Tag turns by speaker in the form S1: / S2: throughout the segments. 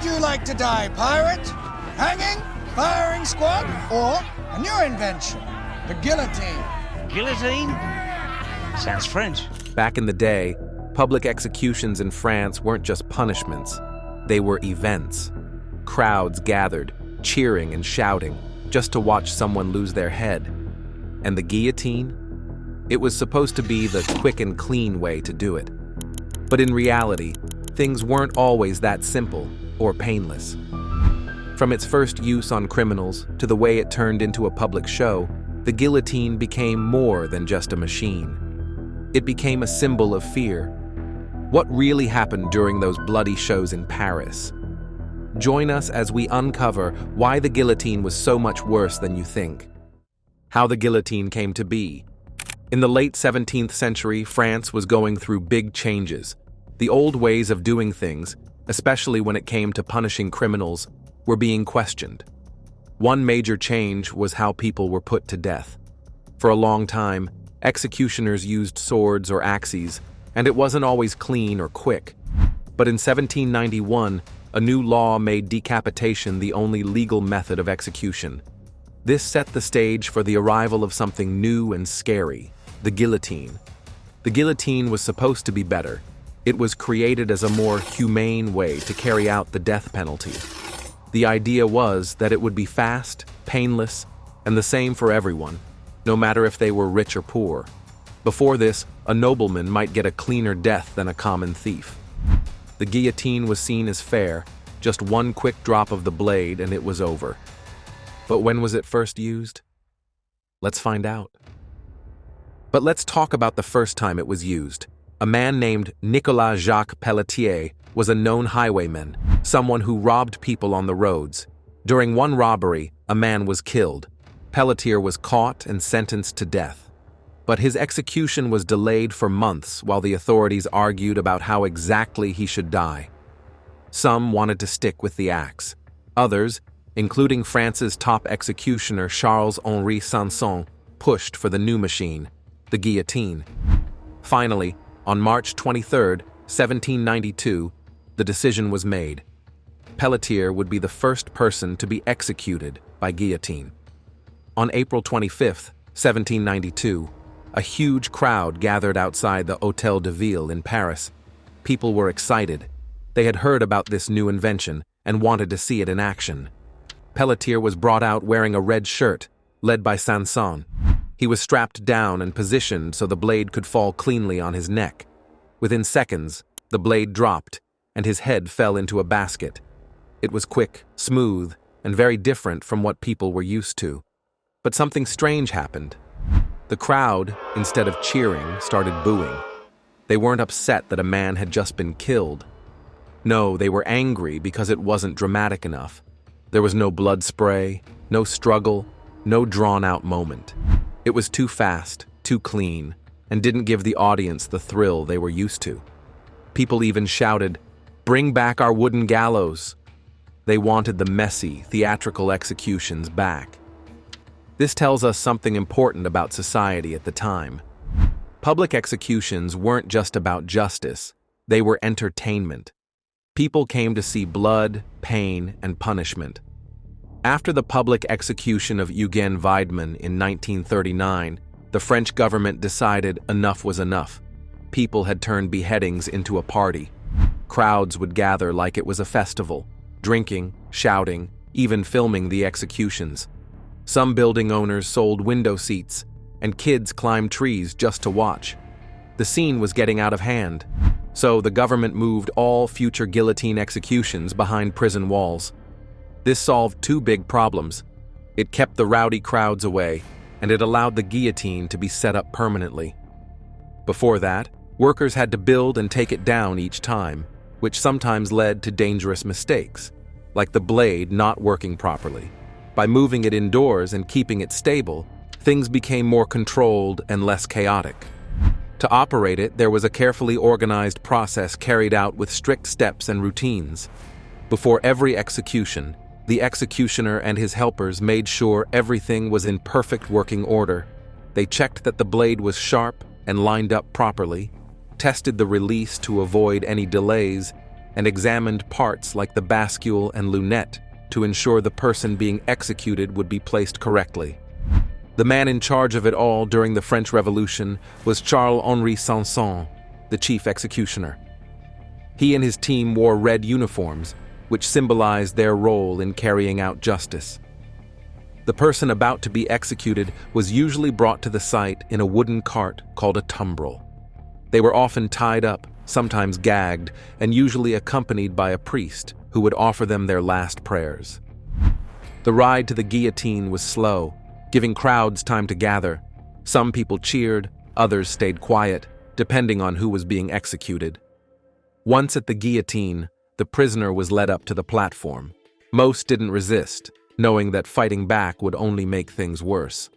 S1: would you like to die, pirate? Hanging? Firing squad? Or a new invention, the guillotine?
S2: Guillotine? Sounds French.
S3: Back in the day, public executions in France weren't just punishments. They were events. Crowds gathered, cheering and shouting, just to watch someone lose their head. And the guillotine? It was supposed to be the quick and clean way to do it. But in reality, things weren't always that simple or painless. From its first use on criminals to the way it turned into a public show, the guillotine became more than just a machine. It became a symbol of fear. What really happened during those bloody shows in Paris? Join us as we uncover why the guillotine was so much worse than you think. How the guillotine came to be. In the late 17th century, France was going through big changes. The old ways of doing things, especially when it came to punishing criminals, were being questioned. One major change was how people were put to death. For a long time, executioners used swords or axes, and it wasn't always clean or quick. But in 1791, a new law made decapitation the only legal method of execution. This set the stage for the arrival of something new and scary, the guillotine. The guillotine was supposed to be better. It was created as a more humane way to carry out the death penalty. The idea was that it would be fast, painless, and the same for everyone, no matter if they were rich or poor. Before this, a nobleman might get a cleaner death than a common thief. The guillotine was seen as fair, just one quick drop of the blade and it was over. But when was it first used? Let's find out. But let's talk about the first time it was used. A man named Nicolas Jacques Pelletier was a known highwayman, someone who robbed people on the roads. During one robbery, a man was killed. Pelletier was caught and sentenced to death. But his execution was delayed for months while the authorities argued about how exactly he should die. Some wanted to stick with the axe. Others, including France's top executioner Charles-Henri Sanson, pushed for the new machine, the guillotine. Finally, on March 23, 1792, the decision was made. Pelletier would be the first person to be executed by guillotine. On April 25, 1792, a huge crowd gathered outside the Hôtel de Ville in Paris. People were excited. They had heard about this new invention and wanted to see it in action. Pelletier was brought out wearing a red shirt, led by Sanson. He was strapped down and positioned so the blade could fall cleanly on his neck. Within seconds, the blade dropped, and his head fell into a basket. It was quick, smooth, and very different from what people were used to. But something strange happened. The crowd, instead of cheering, started booing. They weren't upset that a man had just been killed. No, they were angry because it wasn't dramatic enough. There was no blood spray, no struggle, no drawn-out moment. It was too fast, too clean, and didn't give the audience the thrill they were used to. People even shouted, "Bring back our wooden gallows!" They wanted the messy, theatrical executions back. This tells us something important about society at the time. Public executions weren't just about justice, they were entertainment. People came to see blood, pain, and punishment. After the public execution of Eugène Weidmann in 1939, the French government decided enough was enough. People had turned beheadings into a party. Crowds would gather like it was a festival, drinking, shouting, even filming the executions. Some building owners sold window seats, and kids climbed trees just to watch. The scene was getting out of hand, so the government moved all future guillotine executions behind prison walls. This solved two big problems. It kept the rowdy crowds away, and it allowed the guillotine to be set up permanently. Before that, workers had to build and take it down each time, which sometimes led to dangerous mistakes, like the blade not working properly. By moving it indoors and keeping it stable, things became more controlled and less chaotic. To operate it, there was a carefully organized process carried out with strict steps and routines. Before every execution, the executioner and his helpers made sure everything was in perfect working order. They checked that the blade was sharp and lined up properly, tested the release to avoid any delays, and examined parts like the bascule and lunette to ensure the person being executed would be placed correctly. The man in charge of it all during the French Revolution was Charles-Henri Sanson, the chief executioner. He and his team wore red uniforms, which symbolized their role in carrying out justice. The person about to be executed was usually brought to the site in a wooden cart called a tumbrel. They were often tied up, sometimes gagged, and usually accompanied by a priest who would offer them their last prayers. The ride to the guillotine was slow, giving crowds time to gather. Some people cheered, others stayed quiet, depending on who was being executed. Once at the guillotine, the prisoner was led up to the platform. Most didn't resist, knowing that fighting back would only make things worse.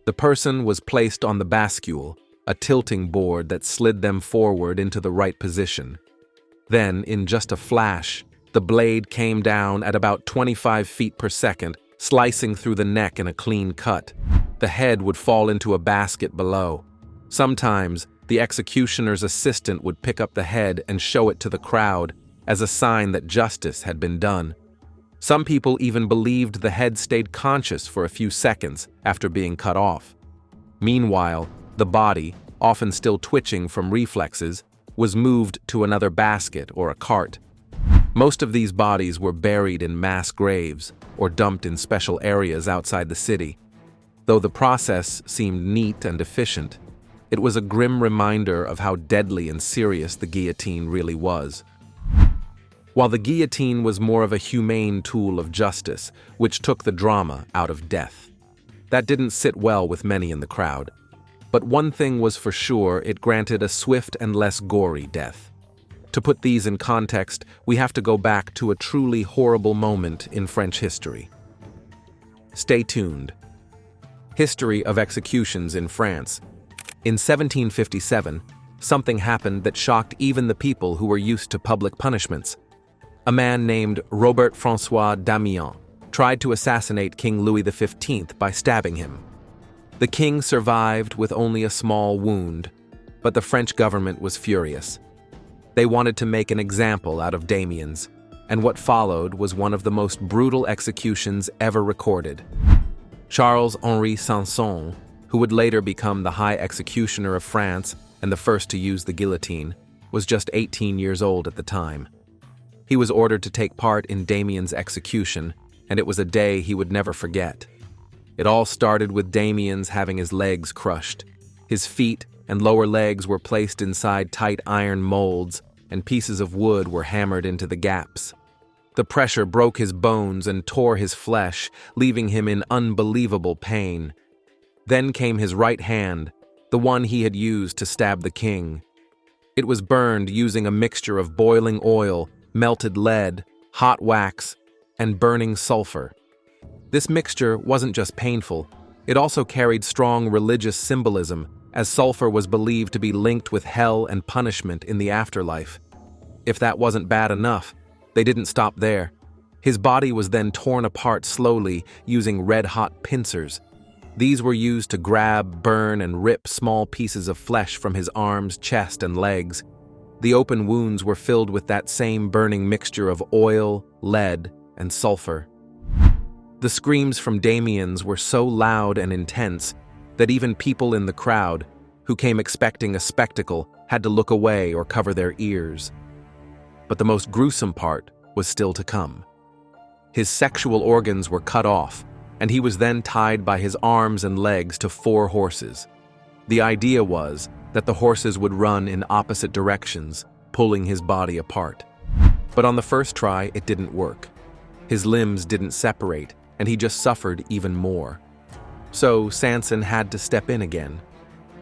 S3: The person was placed on the bascule, a tilting board that slid them forward into the right position. Then, in just a flash, the blade came down at about 25 feet per second, slicing through the neck in a clean cut. The head would fall into a basket below. Sometimes, the executioner's assistant would pick up the head and show it to the crowd as a sign that justice had been done. Some people even believed the head stayed conscious for a few seconds after being cut off. Meanwhile, the body, often still twitching from reflexes, was moved to another basket or a cart. Most of these bodies were buried in mass graves or dumped in special areas outside the city. Though the process seemed neat and efficient, it was a grim reminder of how deadly and serious the guillotine really was. While the guillotine was more of a humane tool of justice, which took the drama out of death. That didn't sit well with many in the crowd. But one thing was for sure, it granted a swift and less gory death. To put these in context, we have to go back to a truly horrible moment in French history. Stay tuned. History of executions in France. In 1757, something happened that shocked even the people who were used to public punishments. A man named Robert François Damiens tried to assassinate King Louis XV by stabbing him. The king survived with only a small wound, but the French government was furious. They wanted to make an example out of Damiens, and what followed was one of the most brutal executions ever recorded. Charles-Henri Sanson, who would later become the High Executioner of France and the first to use the guillotine, was just 18 years old at the time. He was ordered to take part in Damiens' execution, and it was a day he would never forget. It all started with Damiens having his legs crushed. His feet and lower legs were placed inside tight iron molds, and pieces of wood were hammered into the gaps. The pressure broke his bones and tore his flesh, leaving him in unbelievable pain. Then came his right hand, the one he had used to stab the king. It was burned using a mixture of boiling oil, melted lead, hot wax, and burning sulfur. This mixture wasn't just painful, it also carried strong religious symbolism, as sulfur was believed to be linked with hell and punishment in the afterlife. If that wasn't bad enough, they didn't stop there. His body was then torn apart slowly using red-hot pincers. These were used to grab, burn, and rip small pieces of flesh from his arms, chest, and legs. The open wounds were filled with that same burning mixture of oil, lead, and sulfur. The screams from Damiens were so loud and intense that even people in the crowd, who came expecting a spectacle, had to look away or cover their ears. But the most gruesome part was still to come. His sexual organs were cut off, and he was then tied by his arms and legs to 4 horses. The idea was that the horses would run in opposite directions, pulling his body apart. But on the first try, it didn't work. His limbs didn't separate, and he just suffered even more. So Sanson had to step in again.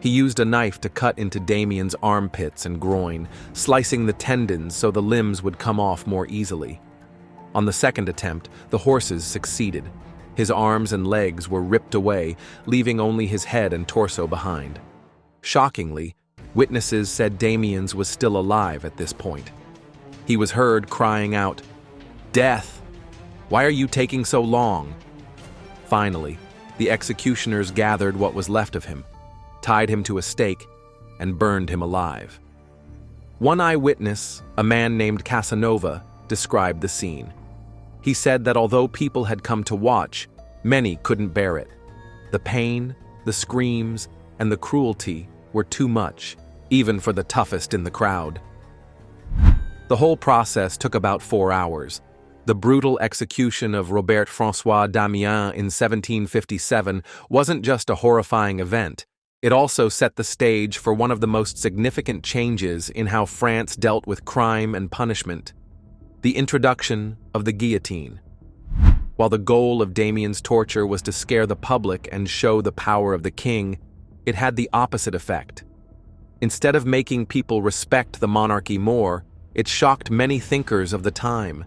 S3: He used a knife to cut into Damiens' armpits and groin, slicing the tendons so the limbs would come off more easily. On the second attempt, the horses succeeded. His arms and legs were ripped away, leaving only his head and torso behind. Shockingly, witnesses said Damiens was still alive at this point. He was heard crying out, "Death! Why are you taking so long?" Finally, the executioners gathered what was left of him, tied him to a stake, and burned him alive. One eyewitness, a man named Casanova, described the scene. He said that although people had come to watch, many couldn't bear it. The pain, the screams, and the cruelty were too much, even for the toughest in the crowd. The whole process took about 4 hours. The brutal execution of Robert François Damiens in 1757 wasn't just a horrifying event. It also set the stage for one of the most significant changes in how France dealt with crime and punishment: the introduction of the guillotine. While the goal of Damiens' torture was to scare the public and show the power of the king, it had the opposite effect. Instead of making people respect the monarchy more, it shocked many thinkers of the time.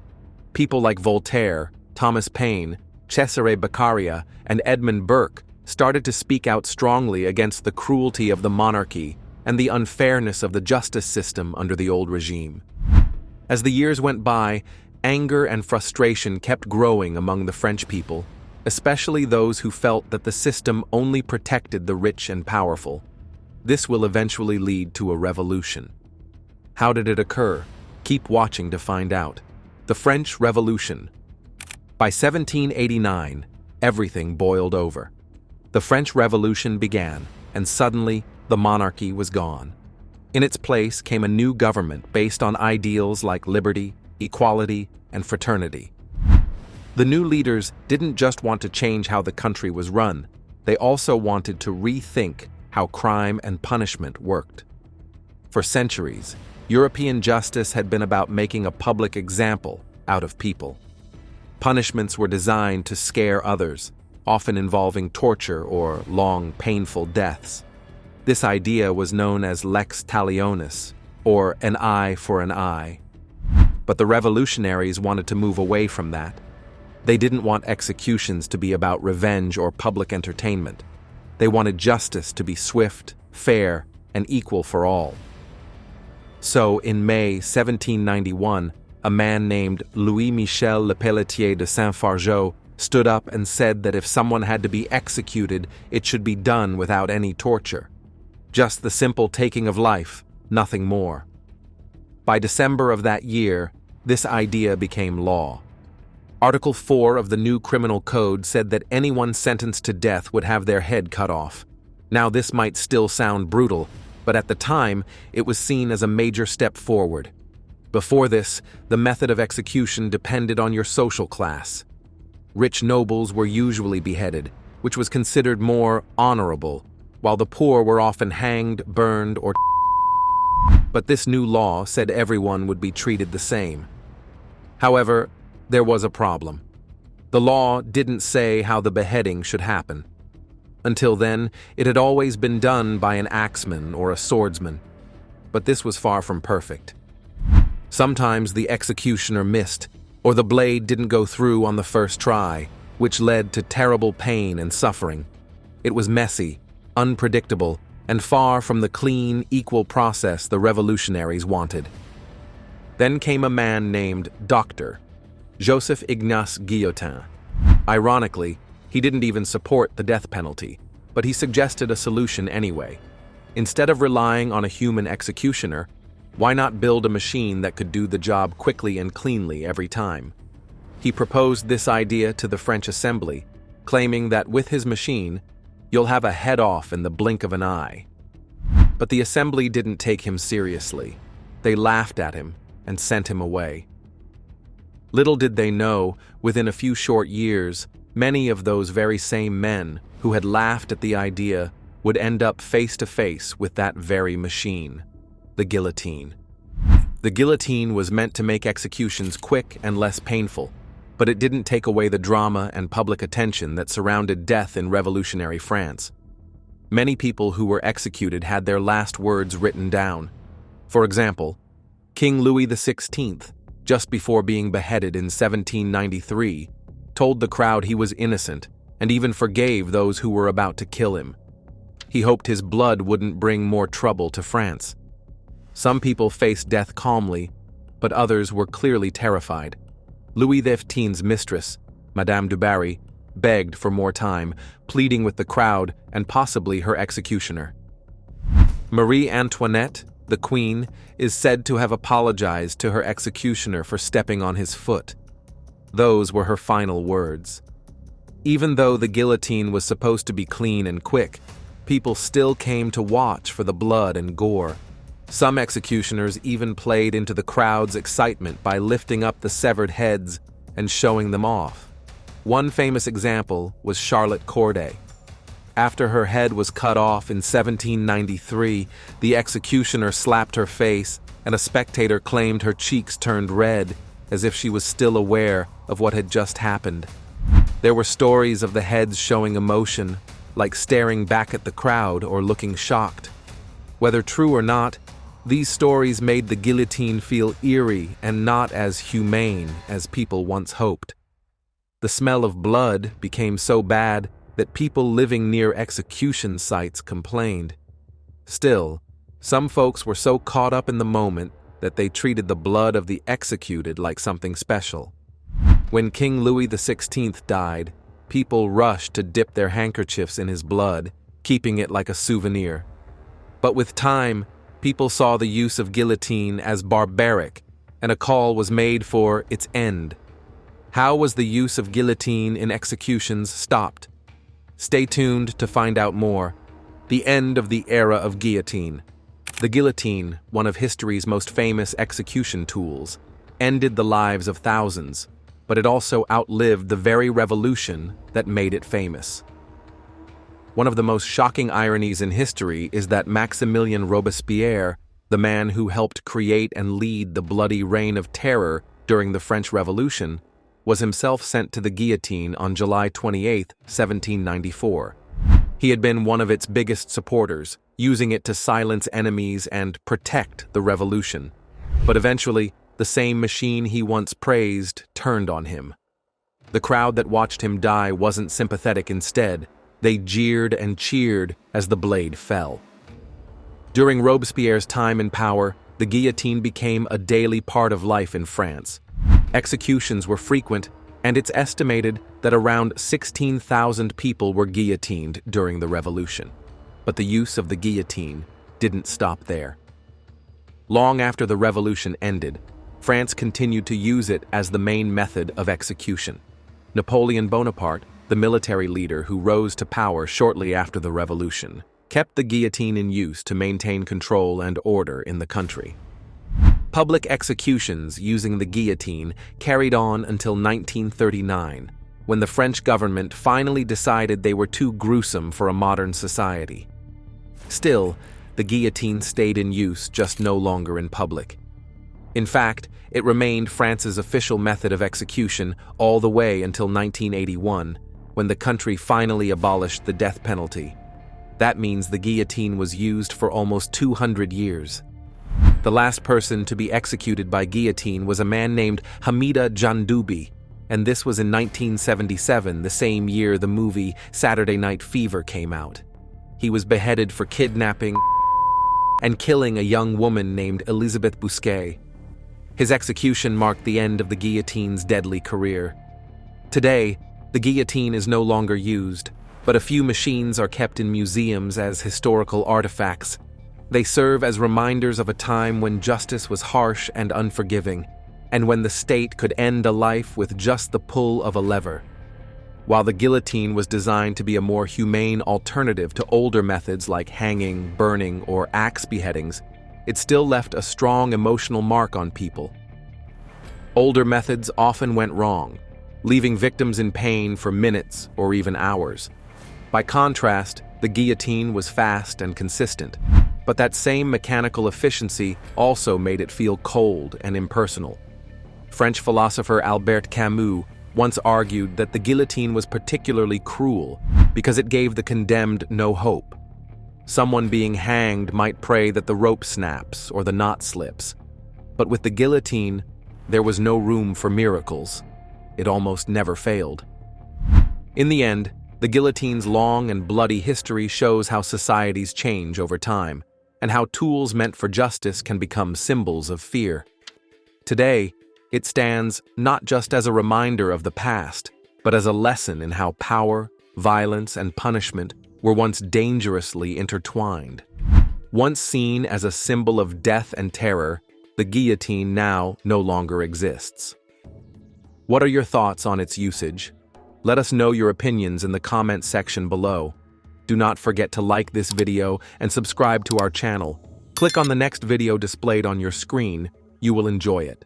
S3: People like Voltaire, Thomas Paine, Cesare Beccaria, and Edmund Burke started to speak out strongly against the cruelty of the monarchy and the unfairness of the justice system under the old regime. As the years went by, anger and frustration kept growing among the French people, especially those who felt that the system only protected the rich and powerful. This will eventually lead to a revolution. How did it occur? Keep watching to find out. The French Revolution. By 1789, everything boiled over. The French Revolution began, and suddenly the monarchy was gone. In its place came a new government based on ideals like liberty, equality, and fraternity. The new leaders didn't just want to change how the country was run, they also wanted to rethink how crime and punishment worked. For centuries, European justice had been about making a public example out of people. Punishments were designed to scare others, often involving torture or long, painful deaths. This idea was known as lex talionis, or an eye for an eye. But the revolutionaries wanted to move away from that. They didn't want executions to be about revenge or public entertainment. They wanted justice to be swift, fair, and equal for all. So, in May 1791, a man named Louis-Michel Lepelletier de Saint-Fargeau stood up and said that if someone had to be executed, it should be done without any torture. Just the simple taking of life, nothing more. By December of that year, this idea became law. Article 4 of the new criminal code said that anyone sentenced to death would have their head cut off. Now, this might still sound brutal, but at the time, it was seen as a major step forward. Before this, the method of execution depended on your social class. Rich nobles were usually beheaded, which was considered more honorable, while the poor were often hanged, burned, or but this new law said everyone would be treated the same. However, there was a problem. The law didn't say how the beheading should happen. Until then, it had always been done by an axeman or a swordsman. But this was far from perfect. Sometimes the executioner missed, or the blade didn't go through on the first try, which led to terrible pain and suffering. It was messy, unpredictable, and far from the clean, equal process the revolutionaries wanted. Then came a man named Dr. Joseph Ignace Guillotine. Ironically, he didn't even support the death penalty, but he suggested a solution anyway. Instead of relying on a human executioner, why not build a machine that could do the job quickly and cleanly every time? He proposed this idea to the French Assembly, claiming that with his machine, you'll have a head off in the blink of an eye. But the Assembly didn't take him seriously. They laughed at him and sent him away. Little did they know, within a few short years, many of those very same men who had laughed at the idea would end up face to face with that very machine, the guillotine. The guillotine was meant to make executions quick and less painful, but it didn't take away the drama and public attention that surrounded death in revolutionary France. Many people who were executed had their last words written down. For example, King Louis XVI, just before being beheaded in 1793, told the crowd he was innocent and even forgave those who were about to kill him. He hoped his blood wouldn't bring more trouble to France. Some people faced death calmly, but others were clearly terrified. Louis XV's mistress, Madame du Barry, begged for more time, pleading with the crowd and possibly her executioner. Marie Antoinette, the queen, is said to have apologized to her executioner for stepping on his foot. Those were her final words. Even though the guillotine was supposed to be clean and quick, people still came to watch for the blood and gore. Some executioners even played into the crowd's excitement by lifting up the severed heads and showing them off. One famous example was Charlotte Corday. After her head was cut off in 1793, the executioner slapped her face, and a spectator claimed her cheeks turned red, as if she was still aware of what had just happened. There were stories of the heads showing emotion, like staring back at the crowd or looking shocked. Whether true or not, these stories made the guillotine feel eerie and not as humane as people once hoped. The smell of blood became so bad that people living near execution sites complained. Still, some folks were so caught up in the moment that they treated the blood of the executed like something special. When King Louis XVI died, people rushed to dip their handkerchiefs in his blood, keeping it like a souvenir. But with time, people saw the use of guillotine as barbaric, and a call was made for its end. How was the use of guillotine in executions stopped? Stay tuned to find out more. The end of the era of guillotine. The guillotine, one of history's most famous execution tools, ended the lives of thousands, but it also outlived the very revolution that made it famous. One of the most shocking ironies in history is that Maximilien Robespierre, the man who helped create and lead the bloody reign of terror during the French Revolution, was himself sent to the guillotine on July 28, 1794. He had been one of its biggest supporters, using it to silence enemies and protect the revolution. But eventually, the same machine he once praised turned on him. The crowd that watched him die wasn't sympathetic. Instead, they jeered and cheered as the blade fell. During Robespierre's time in power, the guillotine became a daily part of life in France. Executions were frequent, and it's estimated that around 16,000 people were guillotined during the Revolution. But the use of the guillotine didn't stop there. Long after the Revolution ended, France continued to use it as the main method of execution. Napoleon Bonaparte, the military leader who rose to power shortly after the Revolution, kept the guillotine in use to maintain control and order in the country. Public executions using the guillotine carried on until 1939, when the French government finally decided they were too gruesome for a modern society. Still, the guillotine stayed in use, just no longer in public. In fact, it remained France's official method of execution all the way until 1981, when the country finally abolished the death penalty. That means the guillotine was used for almost 200 years. The last person to be executed by guillotine was a man named Hamida Jandoubi, and this was in 1977, the same year the movie Saturday Night Fever came out. He was beheaded for kidnapping and killing a young woman named Elizabeth Bousquet. His execution marked the end of the guillotine's deadly career. Today, the guillotine is no longer used, but a few machines are kept in museums as historical artifacts. They serve as reminders of a time when justice was harsh and unforgiving, and when the state could end a life with just the pull of a lever. While the guillotine was designed to be a more humane alternative to older methods like hanging, burning, or axe beheadings, it still left a strong emotional mark on people. Older methods often went wrong, leaving victims in pain for minutes or even hours. By contrast, the guillotine was fast and consistent, but that same mechanical efficiency also made it feel cold and impersonal. French philosopher Albert Camus once argued that the guillotine was particularly cruel because it gave the condemned no hope. Someone being hanged might pray that the rope snaps or the knot slips. But with the guillotine, there was no room for miracles. It almost never failed. In the end, the guillotine's long and bloody history shows how societies change over time, and how tools meant for justice can become symbols of fear. Today, it stands not just as a reminder of the past, but as a lesson in how power, violence, and punishment were once dangerously intertwined. Once seen as a symbol of death and terror, the guillotine now no longer exists. What are your thoughts on its usage? Let us know your opinions in the comment section below. Do not forget to like this video and subscribe to our channel. Click on the next video displayed on your screen. You will enjoy it.